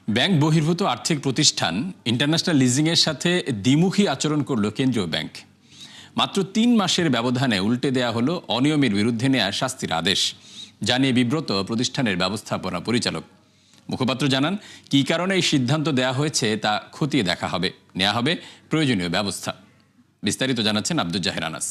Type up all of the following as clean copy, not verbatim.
Bank বহির্ভূত আর্থিক প্রতিষ্ঠান ইন্টারন্যাশনাল লিজিংয়ের সাথে দ্বিমুখী আচরণ করল কেন্দ্রীয় ব্যাংক। মাত্র ৩ মাসের ব্যবধানে উল্টে দেয়া হলো অনিয়মের বিরুদ্ধে নেয়া শাস্তির আদেশ, জানিয়ে বিব্রত প্রতিষ্ঠানের ব্যবস্থাপনা পরিচালক। মুখপাত্র জানান, কী কারণে এই সিদ্ধান্ত দেয়া হয়েছে তা খতিয়ে দেখা হবে, নেওয়া হবে প্রয়োজনীয় ব্যবস্থা। বিস্তারিত জানাচ্ছেন আব্দুল জাহের আনাস।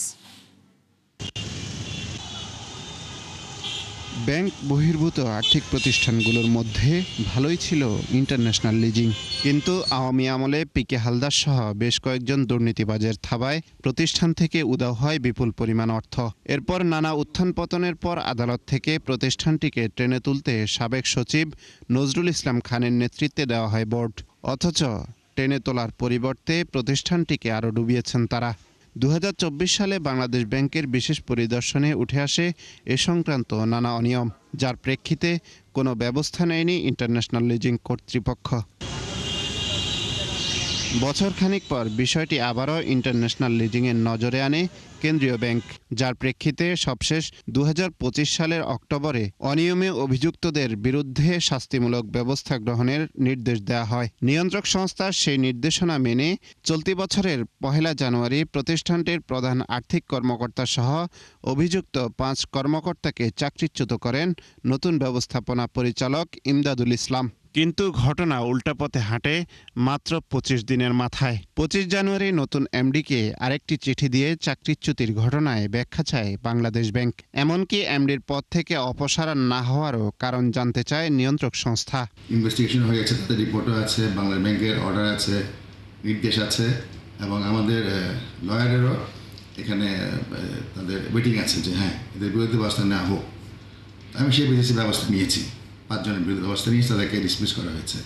ব্যাংক বহির্ভূত আর্থিক প্রতিষ্ঠানগুলোর মধ্যে ভালোই ছিল ইন্টারন্যাশনাল লিজিং, কিন্তু আওয়ামী আমলে পিকে হালদার সহ বেশ কয়েকজন দুর্নীতিবাজের থাবায় প্রতিষ্ঠান থেকে উধাও হয় বিপুল পরিমাণ অর্থ। এরপর নানা উত্থান পতনের পর আদালত থেকে প্রতিষ্ঠানটিকে টেনে তুলতে সাবেক সচিব নজরুল ইসলাম খানের নেতৃত্বে দেওয়া হয় বোর্ড। অথচ টেনে তোলার পরিবর্তে প্রতিষ্ঠানটিকে আরও ডুবিয়েছেন তারা। ২০২৪ সালে বাংলাদেশ ব্যাংকের বিশেষ পরিদর্শনে উঠে আসে এ সংক্রান্ত নানা অনিয়ম, যার প্রেক্ষিতে কোনো ব্যবস্থা নেয়নি ইন্টারন্যাশনাল লিজিং কর্তৃপক্ষ। বছরখানেক পর বিষয়টি আবারও ইন্টারন্যাশনাল লিজিংয়ের নজরে আনে কেন্দ্রীয় ব্যাংক, যার প্রেক্ষিতে সবশেষ ২০২৫ সালের অক্টোবরে অনিয়মে অভিযুক্তদের বিরুদ্ধে শাস্তিমূলক ব্যবস্থা গ্রহণের নির্দেশ দেওয়া হয়। নিয়ন্ত্রক সংস্থার সেই নির্দেশনা মেনে চলতি বছরের ১ জানুয়ারি প্রতিষ্ঠানটির প্রধান আর্থিক কর্মকর্তা সহ অভিযুক্ত ৫ কর্মকর্তাকে চাকরিচ্যুত করেন নতুন ব্যবস্থাপনা পরিচালক ইমদাদুল ইসলাম। কিন্তু ঘটনা উল্টা পথে হাঁটে মাত্র ২৫ দিনের মাথায়। ২৫ জানুয়ারি নতুন এমডিকে আরেকটি চিঠি দিয়ে চাকরিচ্যুতির ঘটনায় ব্যাখ্যা চায় বাংলাদেশ ব্যাংক। এমনকি এমডির পদ থেকে অপসারণ না হওয়ারও কারণ জানতে চায় নিয়ন্ত্রক সংস্থা। ইনভেস্টিগেশন হয়ে গেছে, তাদের রিপোর্টও আছে, বাংলাদেশ ব্যাংকের অর্ডার আছে, নির্দেশ আছে, এবং আমাদের লয়ারেরও এখানে তাদের ওয়েটিং আছে যে হ্যাঁ এদের বিরুদ্ধে ব্যবস্থা নেওয়া হোক। আমি সেই বেসিসে ব্যবস্থা নিয়েছি। ৫ জনের বিরুদ্ধে ব্যবস্থা নিয়ে তাদেরকে ডিসমিস করা হয়েছে।